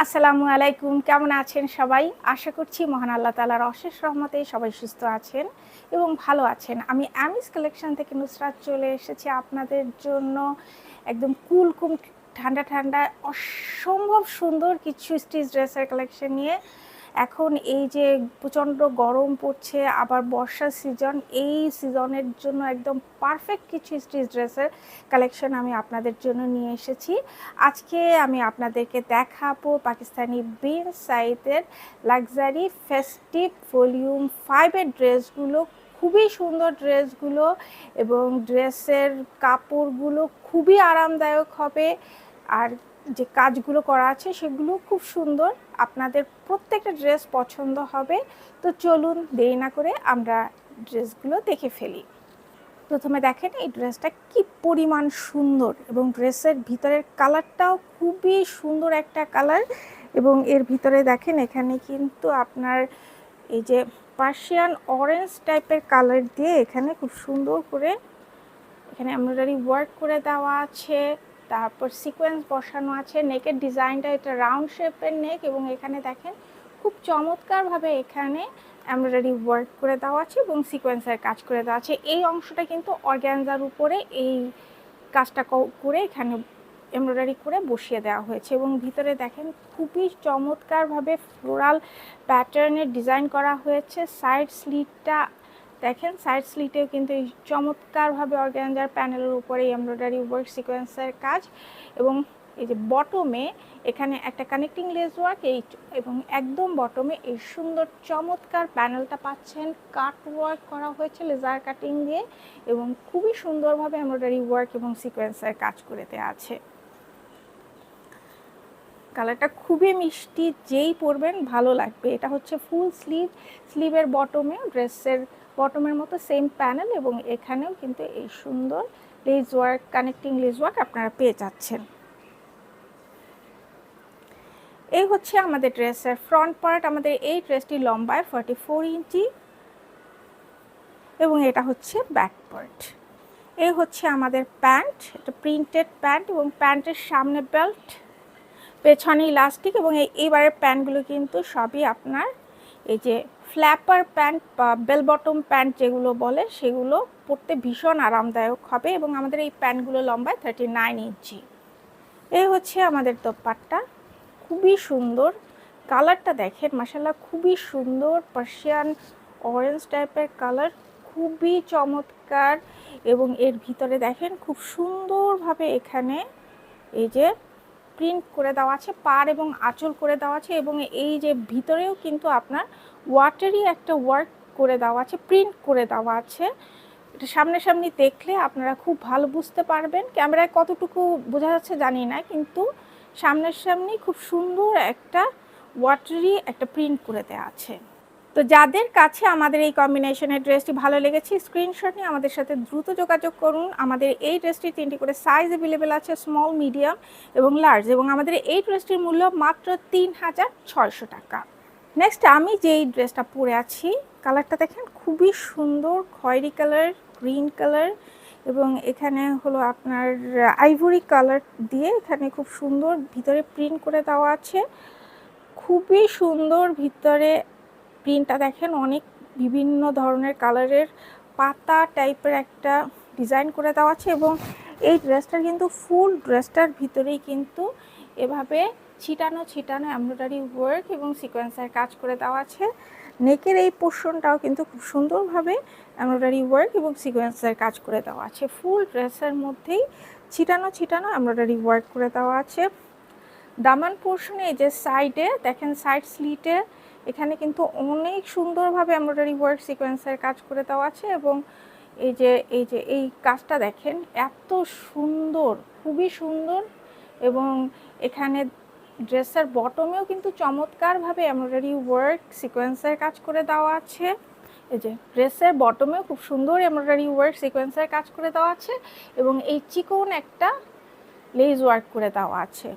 আসসালামু আলাইকুম, কেমন আছেন সবাই? আশা করছি মহান আল্লাহ তাআলার অশেষ রহমতে সবাই সুস্থ আছেন এবং ভালো আছেন। আমি আমিস কালেকশন থেকে নুসরাত চলে এসেছি আপনাদের জন্য একদম কুল ঠান্ডা ঠান্ডা অসম্ভব সুন্দর কিছু স্টিচ ড্রেসের কালেকশন নিয়ে। এখন এই যে প্রচণ্ড গরম পড়ছে, আবার বর্ষার সিজন, এই সিজনের জন্য একদম পারফেক্ট কিছু স্টিচ ড্রেসের কালেকশন আমি আপনাদের জন্য নিয়ে এসেছি। আজকে আমি আপনাদেরকে দেখাবো পাকিস্তানি বিন সাইদের লাক্সারি ফেস্টিভ ভলিউম 5-এর ড্রেসগুলো। খুবই সুন্দর ড্রেসগুলো এবং ড্রেসের কাপড়গুলো খুবই আরামদায়ক হবে, আর যে কাজগুলো করা আছে সেগুলো খুব সুন্দর। আপনাদের প্রত্যেকটা ড্রেস পছন্দ হবে। তো চলুন দেরি না করে আমরা ড্রেসগুলো দেখে ফেলি। প্রথমে দেখেন এই ড্রেসটা কি পরিমাণ সুন্দর এবং ড্রেসের ভিতরের কালারটাও খুবই সুন্দর একটা কালার। এবং এর ভিতরে দেখেন এখানে কিন্তু আপনার এই যে পার্সিয়ান অরেঞ্জ টাইপের কালার দিয়ে এখানে খুব সুন্দর করে এখানে এমব্রয়ডারি ওয়ার্ক করে দেওয়া আছে, তারপর সিকোয়েন্স বসানো আছে। নেকের ডিজাইনটা এটা রাউন্ড শেপের নেক এবং এখানে দেখেন খুব চমৎকারভাবে এখানে এমব্রয়ডারি ওয়ার্ক করে দেওয়া আছে এবং সিকোয়েন্সের কাজ করে দেওয়া আছে। এই অংশটা কিন্তু অর্গ্যানজার উপরে এই কাজটা করে এখানে এমব্রয়ডারি করে বসিয়ে দেওয়া হয়েছে এবং ভিতরে দেখেন খুবই চমৎকারভাবে ফ্লোরাল প্যাটার্নের ডিজাইন করা হয়েছে। সাইড স্লিটটা দেখেন, সাইড স্লিটেও কিন্তু এই চমৎকারভাবে অর্গ্যানজার প্যানেলের উপরে এমব্রয়ডারি ওয়ার্ক সিকোয়েন্সের কাজ এবং এই যে বটমে এখানে একটা কানেক্টিং লেস ওয়ার্ক এবং একদম বটমে এই সুন্দর চমৎকার প্যানেলটা পাচ্ছেন। কাট ওয়ার্ক করা হয়েছে লেজার কাটিং দিয়ে এবং খুবই সুন্দরভাবে এমব্রয়ডারি ওয়ার্ক এবং সিকোয়েন্সের কাজ করে দেওয়া আছে। কালারটা খুবই মিষ্টি, যেই পরবেন ভালো লাগবে। এটা হচ্ছে ফুল স্লিভের বটমে ড্রেসের বটমের মতো সেম প্যানেল এবং এখানেও কিন্তু এই সুন্দর less work, connecting less work আপনারা পেয়ে যাচ্ছেন। এই হচ্ছে আমাদের ড্রেসের ফ্রন্ট পার্ট। আমাদের এই ড্রেসটি লম্বায় 44 ইঞ্চি এবং এটা হচ্ছে ব্যাক পার্ট। এই হচ্ছে আমাদের প্যান্ট, এটা প্রিন্টেড প্যান্ট এবং প্যান্টের সামনে বেল্ট, পেছনে ইলাস্টিক এবং এইবারের প্যান্টগুলো কিন্তু সবই আপনার এই যে ফ্ল্যাপার প্যান্ট বা বেল বটম প্যান্ট যেগুলো বলে সেগুলো পরতে ভীষণ আরামদায়ক হবে এবং আমাদের এই প্যান্টগুলো লম্বায় 39 ইঞ্চি। এই হচ্ছে আমাদের দোপাট্টা, খুবই সুন্দর। কালারটা দেখেন মাশাআল্লাহ, খুবই সুন্দর পার্সিয়ান অরেঞ্জ টাইপের কালার, খুবই চমৎকার। এবং এর ভিতরে দেখেন খুব সুন্দরভাবে এখানে এই যে প্রিন্ট করে দেওয়া আছে, পাড় এবং আঁচল করে দেওয়া আছে এবং এই যে ভিতরেও কিন্তু আপনার ওয়াটারি একটা ওয়ার্ক করে দেওয়া আছে, প্রিন্ট করে দেওয়া আছে। এটা সামনাসামনি দেখলে আপনারা খুব ভালো বুঝতে পারবেন। ক্যামেরায় কতটুকু বোঝা যাচ্ছে জানি না, কিন্তু সামনাসামনি খুব সুন্দর একটা ওয়াটারি একটা প্রিন্ট করে দেওয়া আছে। তো যাদের কাছে আমাদের এই কম্বিনেশনের ড্রেসটি ভালো লেগেছে স্ক্রিনশট নিয়ে আমাদের সাথে দ্রুত যোগাযোগ করুন। আমাদের এই ড্রেসটির 3টি করে সাইজ অ্যাভেলেবেল আছে, স্মল, মিডিয়াম এবং লার্জ, এবং আমাদের এই ড্রেসটির মূল্য মাত্র 3600 টাকা। নেক্সট আমি যেই ড্রেসটা পরে আছি, কালারটা দেখেন খুবই সুন্দর, খয়েরি কালার, গ্রিন কালার এবং এখানে হলো আপনার আইভরি কালার দিয়ে এখানে খুব সুন্দর ভিতরে প্রিন্ট করে দেওয়া আছে। খুবই সুন্দর ভিতরে প্রিন্টটা দেখেন, অনেক বিভিন্ন ধরনের কালারের পাতা টাইপের একটা ডিজাইন করে দেওয়া আছে এবং এই ড্রেসটার কিন্তু ফুল ড্রেসটার ভিতরেই কিন্তু এভাবে ছিটানো এমব্রয়ডারি ওয়ার্ক এবং সিকোয়েন্সের কাজ করে দেওয়া আছে। নেকের এই পোর্শনটাও কিন্তু খুব সুন্দরভাবে এমব্রয়ডারি ওয়ার্ক এবং সিকোয়েন্সের কাজ করে দেওয়া আছে। ফুল ড্রেসের মধ্যেই ছিটানো এমব্রয়ডারি ওয়ার্ক করে দেওয়া আছে। দামান পোর্শনে এই যে সাইডে দেখেন, সাইড স্লিটে এখানে কিন্তু অনেক সুন্দরভাবে এমব্রয়ডারি ওয়ার্ক সিকোয়েন্সের কাজ করে দেওয়া আছে এবং এই কাজটা দেখেন এত সুন্দর, খুবই সুন্দর। এবং এখানে ড্রেসের বটমেও কিন্তু চমৎকারভাবে এমব্রয়ডারি ওয়ার্ক সিকোয়েন্সের কাজ করে দেওয়া আছে। এই যে ড্রেসের বটমেও খুব সুন্দর এমব্রয়ডারি ওয়ার্ক সিকোয়েন্সের কাজ করে দেওয়া আছে এবং এই চিকন একটা লেস ওয়ার্ক করে দেওয়া আছে।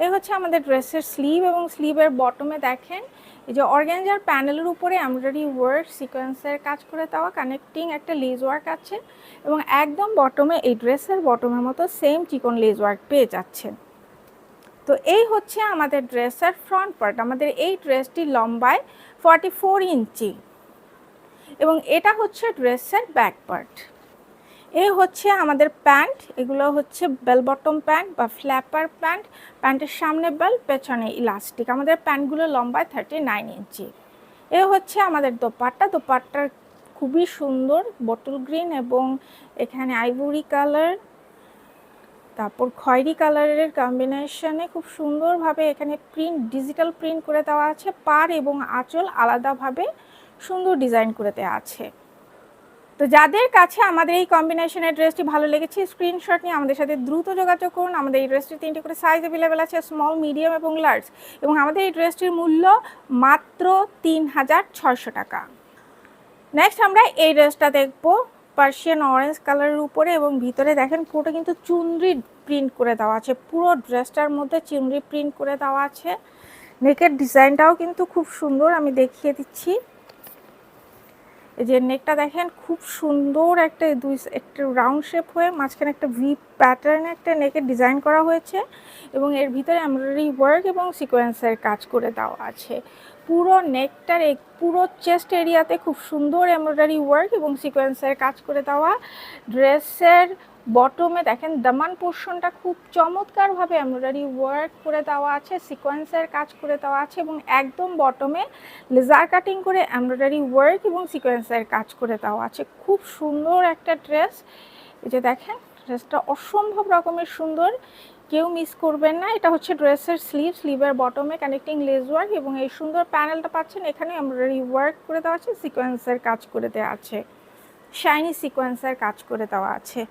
এই হচ্ছে আমাদের ড্রেসের স্লিভ এবং স্লিভের বটমে দেখেন এই যে অর্গানজার প্যানেলের উপরে এমব্রয়ডারি ওয়ার্ক সিকোয়েন্সের কাজ করে দেওয়া কানেক্টিং একটা লেস ওয়ার্ক আছে এবং একদম বটমে এই ড্রেসের বটমের মতো সেম চিকন লেস ওয়ার্ক পেয়ে যাচ্ছেন। তো এই হচ্ছে আমাদের ড্রেসের ফ্রন্ট পার্ট। আমাদের এই ড্রেসটি লম্বায় 44 ইঞ্চি এবং এটা হচ্ছে ড্রেসের ব্যাক পার্ট। এই হচ্ছে আমাদের প্যান্ট, এগুলো হচ্ছে বেল বটম প্যান্ট বা ফ্ল্যাপার প্যান্ট। প্যান্টের সামনে বেল, পেছনে ইলাস্টিক। আমাদের প্যান্টগুলো লম্বায় 39 ইঞ্চি। এ হচ্ছে আমাদের দোপাট্টা। দোপাট্টার খুবই সুন্দর বটল গ্রিন এবং এখানে আইভরি কালার, তারপর খয়েরি কালারের কম্বিনেশনে খুব সুন্দরভাবে এখানে প্রিন্ট, ডিজিটাল প্রিন্ট করে দেওয়া আছে। পাড় এবং আঁচল আলাদাভাবে সুন্দর ডিজাইন করে দেওয়া আছে। তো যাদের কাছে আমাদের এই কম্বিনেশনের ড্রেসটি ভালো লেগেছে স্ক্রিনশট নিয়ে আমাদের সাথে দ্রুত যোগাযোগ করুন। আমাদের এই ড্রেসটি 3টি করে সাইজ অ্যাভেলেবেল আছে, স্মল, মিডিয়াম এবং লার্জ, এবং আমাদের এই ড্রেসটির মূল্য মাত্র 3600 টাকা। নেক্সট আমরা এই ড্রেসটা দেখব পার্সিয়ান অরেঞ্জ কালারের উপরে এবং ভিতরে দেখেন পুরোটা কিন্তু চুনরি প্রিন্ট করে দেওয়া আছে। পুরো ড্রেসটার মধ্যে চুনরি প্রিন্ট করে দেওয়া আছে। নেকের ডিজাইনটাও কিন্তু খুব সুন্দর, আমি দেখিয়ে দিচ্ছি। এই যে নেকটা দেখেন খুব সুন্দর একটা একটা রাউন্ড শেপ হয়ে মাঝখানে একটা ভি প্যাটার্নে একটা নেকের ডিজাইন করা হয়েছে এবং এর ভিতরে এমব্রয়ডারি ওয়ার্ক এবং সিকোয়েন্সের কাজ করে দেওয়া আছে। পুরো নেকটার পুরো চেস্ট এরিয়াতে খুব সুন্দর এমব্রয়ডারি ওয়ার্ক এবং সিকোয়েন্সের কাজ করে দেওয়া। ড্রেসের বটমে দেখেন দামান পোর্শনটা খুব চমৎকারভাবে এমব্রয়ডারি ওয়ার্ক করে দেওয়া আছে, সিকোয়েন্সের কাজ করে দেওয়া আছে এবং একদম বটমে লেজার কাটিং করে এমব্রয়ডারি ওয়ার্ক এবং সিকোয়েন্সের কাজ করে দেওয়া আছে। খুব সুন্দর একটা ড্রেস। এই যে দেখেন ড্রেসটা অসম্ভব রকমের সুন্দর, কেউ মিস করবেন না। এটা হচ্ছে ড্রেসের স্লিভ, স্লিভের বটমে কানেক্টিং লেস ওয়ার্ক এবং এই সুন্দর প্যানেলটা পাচ্ছেন। এখানে এমব্রয়ডারি ওয়ার্ক করে দেওয়া আছে, সিকোয়েন্সের কাজ করে দেওয়া আছে, শাইনি সিকোয়েন্সের কাজ করে দেওয়া আছে।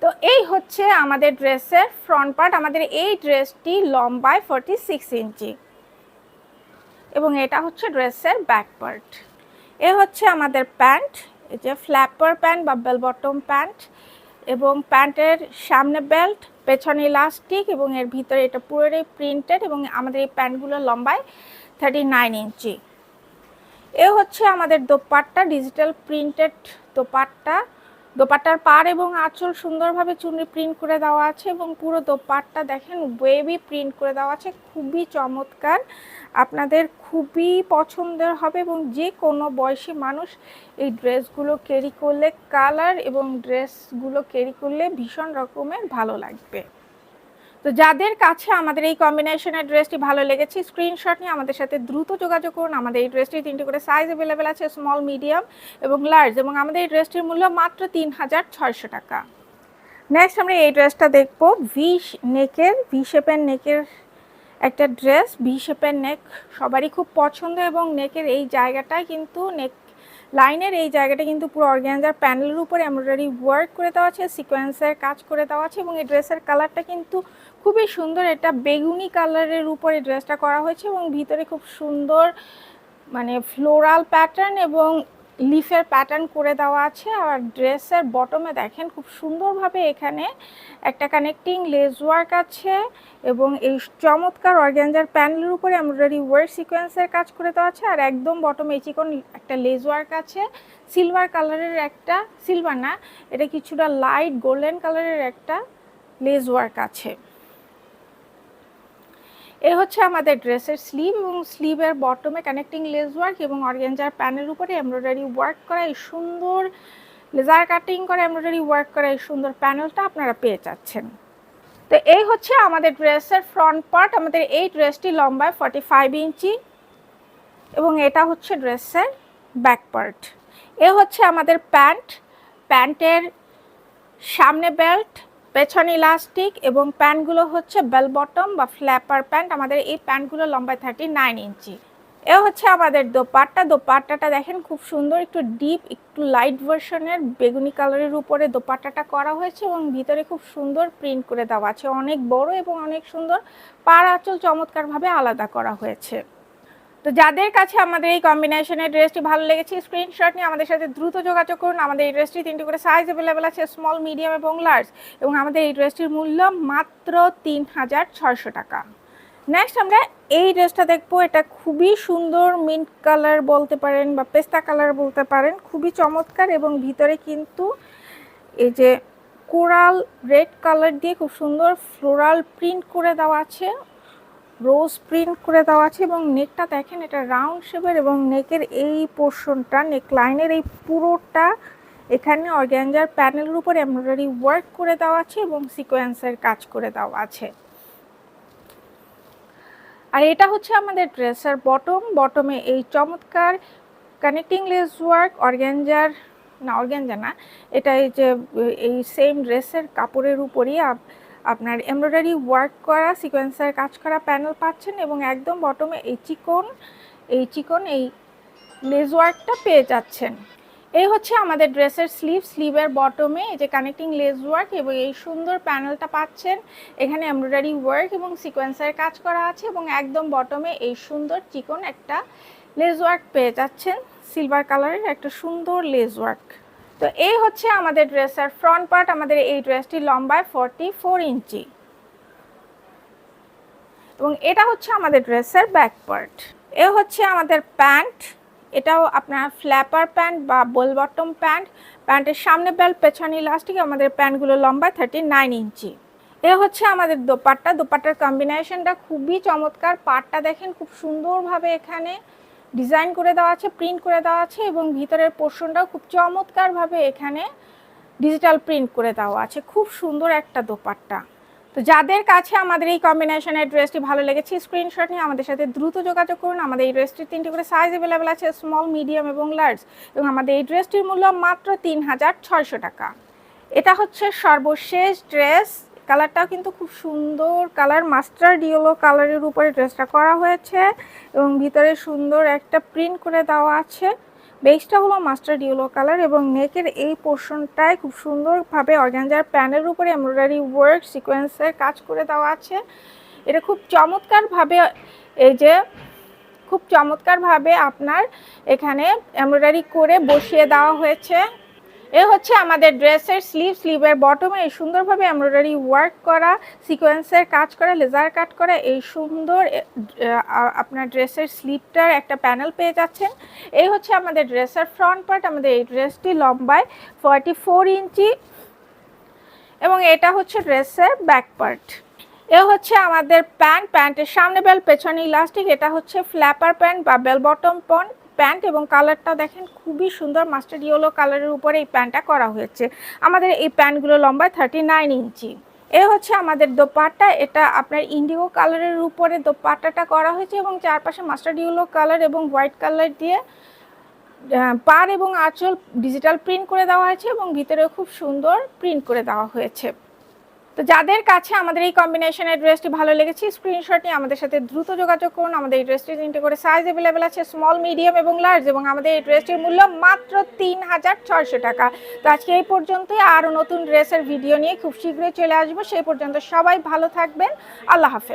তো এই হচ্ছে আমাদের ড্রেসের ফ্রন্ট পার্ট। আমাদের এই ড্রেসটি লম্বায় 46 ইঞ্চি এবং এটা হচ্ছে ড্রেসের ব্যাক পার্ট। এ হচ্ছে আমাদের প্যান্ট, এই যে ফ্ল্যাপার প্যান্ট বা বেল বটম প্যান্ট এবং প্যান্টের সামনে বেল্ট, পেছনে ইলাস্টিক এবং এর ভিতরে এটা পুরোটাই প্রিন্টেড এবং আমাদের এই প্যান্টগুলো লম্বায় 39 ইঞ্চি। এ হচ্ছে আমাদের দোপাট্টা, ডিজিটাল প্রিন্টেড দোপাট্টা। দোপাট্টার পাড় এবং আঁচল সুন্দরভাবে চুনরি প্রিন্ট করে দেওয়া আছে এবং পুরো দোপাট্টা দেখেন ওয়েভি প্রিন্ট করে দেওয়া আছে। খুবই চমৎকার, আপনাদের খুবই পছন্দের হবে এবং যে কোনো বয়সী মানুষ এই ড্রেসগুলো ক্যারি করলে, কালার এবং ড্রেসগুলো ক্যারি করলে ভীষণ রকমের ভালো লাগবে। তো যাদের কাছে আমাদের এই কম্বিনেশনের ড্রেসটি ভালো লেগেছে স্ক্রিনশট নিয়ে আমাদের সাথে দ্রুত যোগাযোগ করুন। আমাদের এই ড্রেসটি 3টি করে সাইজ অ্যাভেলেবেল আছে, স্মল, মিডিয়াম এবং লার্জ, এবং আমাদের এই ড্রেসটির মূল্য মাত্র 3600 টাকা। নেক্সট আমরা এই ড্রেসটা দেখব ভি শেপের নেকের একটা ড্রেস। ভি শেপের নেক সবারই খুব পছন্দ এবং নেকের এই জায়গাটায় কিন্তু নেক লাইনের এই জায়গাটা কিন্তু পুরো অর্গানজার প্যানেলের উপরে এমব্রয়ডারি ওয়ার্ক করে দেওয়া আছে, সিকোয়েন্সের কাজ করে দেওয়া আছে এবং এই ড্রেসের কালারটা কিন্তু খুবই সুন্দর। এটা বেগুনি কালারের উপরে ড্রেসটা করা হয়েছে এবং ভিতরে খুব সুন্দর মানে ফ্লোরাল প্যাটার্ন এবং লিফের প্যাটার্ন করে দেওয়া আছে। আর ড্রেসের বটমে দেখেন খুব সুন্দরভাবে এখানে একটা কানেক্টিং লেস ওয়ার্ক আছে এবং এই চমৎকার অর্গানজার প্যানেলের উপরে এমব্রয়ডারি ওয়ার্ক সিকোয়েন্সের কাজ করে দেওয়া আছে। আর একদম বটমে চিকন একটা লেস ওয়ার্ক আছে, সিলভার কালারের একটা, সিলভার না, এটা কিছুটা লাইট গোল্ডেন কালারের একটা লেস ওয়ার্ক আছে। এই হচ্ছে আমাদের ড্রেসের স্লিভ এবং স্লিভের বটমে কানেক্টিং লেস ওয়ার্ক এবং অর্গানজার প্যানেলের উপরে এমব্রয়ডারি ওয়ার্ক করা এই সুন্দর লেজার কাটিং করে এমব্রয়ডারি ওয়ার্ক করা এই সুন্দর প্যানেলটা আপনারা পেয়ে যাচ্ছেন। তো এই হচ্ছে আমাদের ড্রেসের ফ্রন্ট পার্ট। আমাদের এই ড্রেসটি লম্বায় 45 ইঞ্চি এবং এটা হচ্ছে ড্রেসের ব্যাক পার্ট। এ হচ্ছে আমাদের প্যান্ট, প্যান্টের সামনে বেল্ট, পেছনে ইলাস্টিক এবং প্যান্টগুলো হচ্ছে বেল বটম বা ফ্ল্যাপার প্যান্ট। আমাদের এই প্যান্টগুলো লম্বায় 39 ইঞ্চি। এ হচ্ছে আমাদের দোপাট্টা। দোপাট্টাটা দেখেন খুব সুন্দর, একটু ডিপ, একটু লাইট ভার্সনের বেগুনি কালারের উপরে দোপাট্টাটা করা হয়েছে এবং ভিতরে খুব সুন্দর প্রিন্ট করে দেওয়া আছে, অনেক বড় এবং অনেক সুন্দর। পাড় আঁচল চমৎকারভাবে আলাদা করা হয়েছে। তো যাদের কাছে আমাদের এই কম্বিনেশনের ড্রেসটি ভালো লেগেছে স্ক্রিনশট নিয়ে আমাদের সাথে দ্রুত যোগাযোগ করুন। আমাদের এই ড্রেসটি 3টি করে সাইজ অ্যাভেলেবেল আছে, স্মল, মিডিয়াম এবং লার্জ, এবং আমাদের এই ড্রেসটির মূল্য মাত্র 3600 টাকা। নেক্সট আমরা এই ড্রেসটা দেখবো। এটা খুবই সুন্দর, মিন্ট কালার বলতে পারেন বা পেস্তা কালার বলতে পারেন, খুবই চমৎকার। এবং ভিতরে কিন্তু এই যে কোরাল রেড কালার দিয়ে খুব সুন্দর ফ্লোরাল প্রিন্ট করে দেওয়া আছে, রোজ প্রিন্ট করে দেওয়া আছে। এবং নেকটা দেখেন, এটা রাউন্ড শেপের এবং নেকের এই পোর্শনটা, নেক লাইনের এই পুরোটা এখানে অর্গানজার প্যানেলের উপর এমব্রয়ডারি ওয়ার্ক করে দেওয়া আছে এবং সিকোয়েন্সের কাজ করে দেওয়া আছে। আর এটা হচ্ছে আমাদের ড্রেসের বটমে এই চমৎকার কানেক্টিং লেস ওয়ার্ক অর্গানজা না, এটা এই যে এই সেম ড্রেসের কাপড়ের উপরই আপনার এমব্রয়ডারি ওয়ার্ক করা সিকোয়েন্সের কাজ করা প্যানেল পাচ্ছেন। এবং একদম বটমে এই চিকন এই লেস ওয়ার্কটা পেয়ে যাচ্ছেন। এই হচ্ছে আমাদের ড্রেসের স্লিভের বটমে এই যে কানেক্টিং লেস ওয়ার্ক এবং এই সুন্দর প্যানেলটা পাচ্ছেন। এখানে এমব্রয়ডারি ওয়ার্ক এবং সিকোয়েন্সের কাজ করা আছে এবং একদম বটমে এই সুন্দর চিকন একটা লেস ওয়ার্ক পেয়ে যাচ্ছেন, সিলভার কালারের একটা সুন্দর লেস ওয়ার্ক। তো এই হচ্ছে আমাদের ড্রেসের ফ্রন্ট পার্ট। আমাদের এই ড্রেসটি লম্বায় 44 ইঞ্চি এবং এটা হচ্ছে আমাদের ড্রেসের ব্যাক পার্ট। এ হচ্ছে আমাদের প্যান্ট। এটাও আপনার ফ্ল্যাপার প্যান্ট বা বেল বটম প্যান্ট। প্যান্টের সামনে বেল্ট, পেছনে ইলাস্টিক। আমাদের প্যান্টগুলো লম্বায় 39 ইঞ্চি। এ হচ্ছে আমাদের দোপাট্টার কম্বিনেশনটা খুবই চমৎকার। পাটটা দেখেন খুব সুন্দরভাবে এখানে ডিজাইন করে দেওয়া আছে, প্রিন্ট করে দেওয়া আছে এবং ভিতরের পোর্শনটাও খুব চমৎকারভাবে এখানে ডিজিটাল প্রিন্ট করে দেওয়া আছে। খুব সুন্দর একটা দোপাট্টা। তো যাদের কাছে আমাদের এই কম্বিনেশনের ড্রেসটি ভালো লেগেছে, স্ক্রিনশট নিয়ে আমাদের সাথে দ্রুত যোগাযোগ করুন। আমাদের এই ড্রেসটির 3টি করে সাইজ অ্যাভেলেবেল আছে, স্মল, মিডিয়াম এবং লার্জ। এবং আমাদের এই ড্রেসটির মূল্য মাত্র 3600 টাকা। এটা হচ্ছে সর্বশেষ ড্রেস। কালারটাও কিন্তু খুব সুন্দর কালার, মাস্টার্ড ইয়েলো কালারের উপরে ড্রেসটা করা হয়েছে এবং ভিতরে সুন্দর একটা প্রিন্ট করে দেওয়া আছে। বেসটা হলো মাস্টার্ড ইয়েলো কালার এবং নেকের এই পোর্শনটায় খুব সুন্দরভাবে অর্গানজার প্যানেলের উপরে এমব্রয়ডারি ওয়ার্ক সিকোয়েন্সের কাজ করে দেওয়া আছে। এটা খুব চমৎকারভাবে আপনার এখানে এমব্রয়ডারি করে বসিয়ে দেওয়া হয়েছে। এ হচ্ছে আমাদের ড্রেসের স্লিভের বটমে এই সুন্দরভাবে এমব্রয়ডারি ওয়ার্ক করা, সিকোয়েন্সের কাজ করা, লেজার কাট করা এই সুন্দর আপনার ড্রেসের স্লিভটার একটা প্যানেল পেয়ে যাচ্ছেন। এই হচ্ছে আমাদের ড্রেসের ফ্রন্ট পার্ট। আমাদের এই ড্রেসটি লম্বায় 44 ইঞ্চি এবং এটা হচ্ছে ড্রেসের ব্যাক পার্ট। এ হচ্ছে আমাদের প্যান্টের সামনে বেল্ট, পেছনে ইলাস্টিক। এটা হচ্ছে ফ্ল্যাপার প্যান্ট বা বেল বটম প্যান্ট এবং কালারটা দেখেন খুবই সুন্দর, মাস্টার্ড ইয়েলো কালারের উপরে এই প্যান্টটা করা হয়েছে। আমাদের এই প্যান্টগুলো লম্বায় 39 ইঞ্চি। এ হচ্ছে আমাদের দোপাট্টা। এটা আপনার ইন্ডিগো কালারের উপরে দোপাট্টাটা করা হয়েছে এবং চারপাশে মাস্টার্ড ইয়েলো কালার এবং হোয়াইট কালার দিয়ে পাড় এবং আঁচল ডিজিটাল প্রিন্ট করে দেওয়া হয়েছে এবং ভিতরে খুব সুন্দর প্রিন্ট করে দেওয়া হয়েছে। তো যাদের কাছে আমাদের এই কম্বিনেশনের ড্রেসটি ভালো লেগেছে, স্ক্রিনশট নিয়ে আমাদের সাথে দ্রুত যোগাযোগ করুন। আমাদের এই ড্রেসটি 3টে করে সাইজ অ্যাভেলেবেল আছে, স্মল, মিডিয়াম এবং লার্জ। এবং আমাদের এই ড্রেসটির মূল্য মাত্র 3600 টাকা। তো আজকে এই পর্যন্তই। আরও নতুন ড্রেসের ভিডিও নিয়ে খুব শীঘ্রই চলে আসবো। সেই পর্যন্ত সবাই ভালো থাকবেন। আল্লাহ হাফেজ।